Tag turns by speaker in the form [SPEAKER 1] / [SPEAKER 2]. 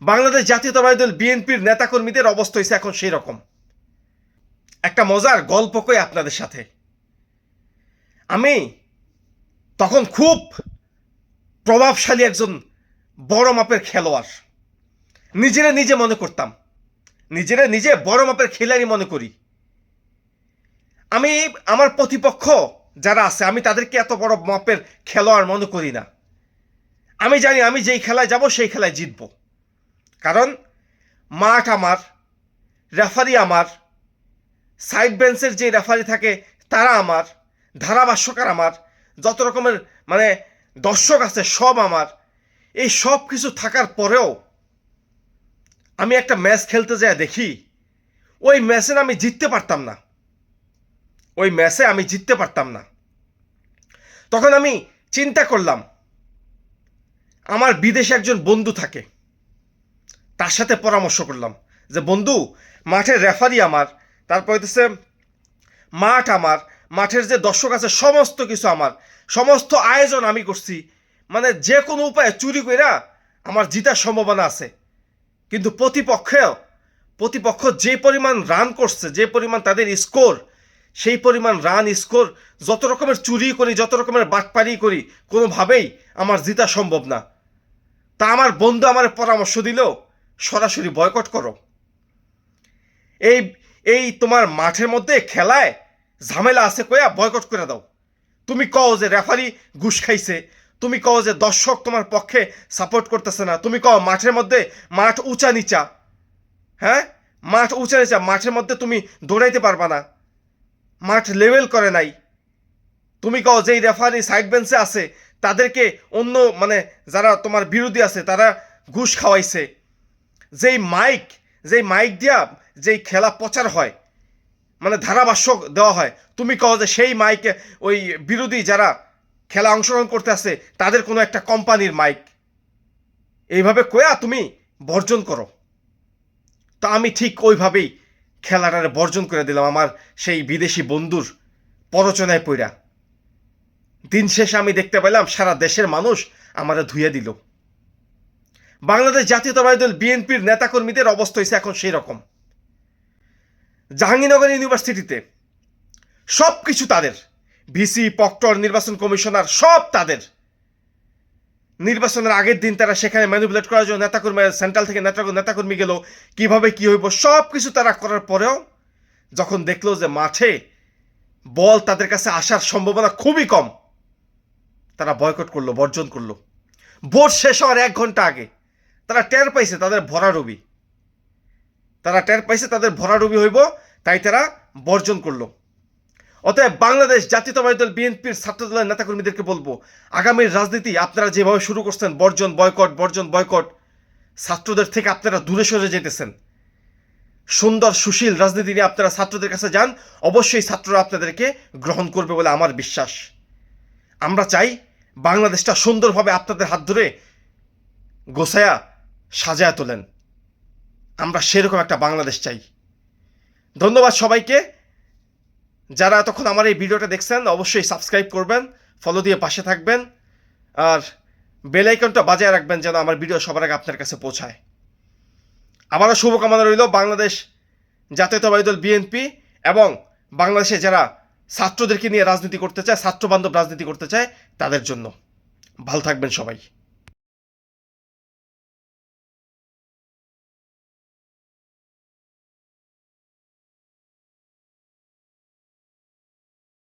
[SPEAKER 1] বাংলাদেশ জাতীয়তাবাদী দল বিএনপির নেতাকর্মীদের অবস্থা হয়েছে এখন সেই রকম। একটা মজার গল্প কই আপনাদের সাথে। আমি তখন খুব প্রভাবশালী একজন বড় মাপের খেলোয়াড় নিজে মনে করতাম, নিজে বড় মাপের খেলাড়ি মনে করি। আমি আমার প্রতিপক্ষ যারা আছে আমি তাদেরকে এত বড় মাপের খেলোয়াড় মনে করি না। আমি জানি আমি যেই খেলায় যাব সেই খেলায় জিতব, কারণ মাঠ আমার, রেফারি আমার, সাইড বেঞ্চের যে রেফারি থাকে তারা আমার, ধারাভাষ্যকার আমার, যত রকমের দর্শক আছে সব আমার। এই সব কিছু থাকার পরেও আমি একটা ম্যাচ খেলতে যাই দেখি ওই ম্যাচে আমি জিততে পারতাম না। তখন আমি চিন্তা করলাম, আমার বিদেশে একজন বন্ধু থাকে, তার সাথে পরামর্শ করলাম যে বন্ধু, মাঠের রেফারি আমার, তারপর হইতেছে মাঠ আমার, মাঠের যে দর্শক আছে সমস্ত কিছু আমার, সমস্ত আয়োজন আমি করছি, যে কোনো উপায়ে চুরি কইরা আমার জিতার সম্ভাবনা আছে। কিন্তু প্রতিপক্ষ যে পরিমাণ রান করছে, যে পরিমাণ তাদের স্কোর, সেই পরিমাণ রান স্কোর যত রকমের চুরি করি, যত রকমের বাটপারি করি, কোনোভাবেই আমার জিতা সম্ভব না। তা আমার বন্ধু আমার পরামর্শ দিল, সরাসরি বয়কট করো। এই তোমার মাঠের মধ্যে খেলায় ঝামেলা আছে কয়া বয়কট করে দাও। তুমি কও যে রেফারি ঘুষ খাইছে, তুমি কও যে দর্শক তোমার পক্ষে সাপোর্ট করতেছে না, তুমি কও মাঠের মধ্যে মাঠ উঁচা নিচা, হ্যাঁ মাঠ উঁচা নিচা, মাঠের মধ্যে তুমি দৌড়াইতে পারবা না, মাঠ লেভেল করে নাই। তুমি কও যেই রেফারি সাইড বেঞ্চে আছে তাদেরকে অন্য যারা তোমার বিরোধী আছে তারা ঘুষ খাওয়াইছে। যেই মাইক দিয়া যেই খেলা প্রচার হয়, ধারাভাষ্য দেওয়া হয়, তুমি কও যে সেই মাইকে ওই বিরোধী যারা খেলা অংশগ্রহণ করতে আসে তাদের কোনো একটা কোম্পানির মাইক। এইভাবে কয়া তুমি বর্জন করো। তা আমি ঠিক ওইভাবেই খেলাটারে বর্জন করে দিলাম আমার সেই বিদেশি বন্ধুর প্ররোচনায় পইরা। দিন শেষে আমি দেখতে পেলাম সারা দেশের মানুষ আমারে ধুয়ে দিল। বাংলাদেশ জাতীয়তাবাদী দল বিএনপির নেতাকর্মীদের অবস্থা হয়েছে এখন সেই রকম। জাহাঙ্গীরনগর ইউনিভার্সিটিতে সব কিছু তাদের, ভিসি, প্রক্টর, নির্বাচন কমিশনার সব তাদের। নির্বাচনের আগের দিন তারা সেখানে ম্যানিপুলেট করার জন্য নেতাকর্মী, সেন্ট্রাল থেকে নেতাকর্মী গেল, কিভাবে কি হইব সব কিছু তারা করার পরেও যখন দেখলো যে মাঠে বল তাদের কাছে আসার সম্ভাবনা খুবই কম, তারা বয়কট করলো, বর্জন করলো। ভোট শেষ হওয়ার 1 ঘন্টা আগে তারা টের পাইছে তাদের ভরাডুবি হইব, তাই তারা বর্জন করলো। অতএব বাংলাদেশ জাতীয়তাবাদী দল বিএনপির ছাত্রদলের নেতাকর্মীদেরকে বলবো, আগামীর রাজনীতি আপনারা যেভাবে শুরু করছেন, বর্জন বয়কট, ছাত্রদের থেকে আপনারা দূরে সরে যেতেছেন। সুন্দর সুশীল রাজনীতি নিয়ে আপনারা ছাত্রদের কাছে যান, অবশ্যই ছাত্ররা আপনাদেরকে গ্রহণ করবে বলে আমার বিশ্বাস। আমরা চাই বাংলাদেশটা সুন্দরভাবে আপনাদের হাত ধরে গোছায়া সাজায়া তোলেন। আমরা সেরকম একটা বাংলাদেশ চাই। ধন্যবাদ সবাইকে। যারা এতক্ষণ আমার এই ভিডিওটা দেখছেন অবশ্যই সাবস্ক্রাইব করবেন, ফলো দিয়ে পাশে থাকবেন, আর বেল আইকনটা বাজায় রাখবেন যেন আমার ভিডিও সবার আগে আপনার কাছে পৌঁছায়। আমারও শুভকামনা রইল বাংলাদেশ জাতীয়তাবাদী দল বিএনপি এবং বাংলাদেশে যারা ছাত্রদেরকে নিয়ে রাজনীতি করতে চায়, ছাত্রবান্ধব রাজনীতি করতে চায়, তাদের জন্য। ভালো থাকবেন সবাই।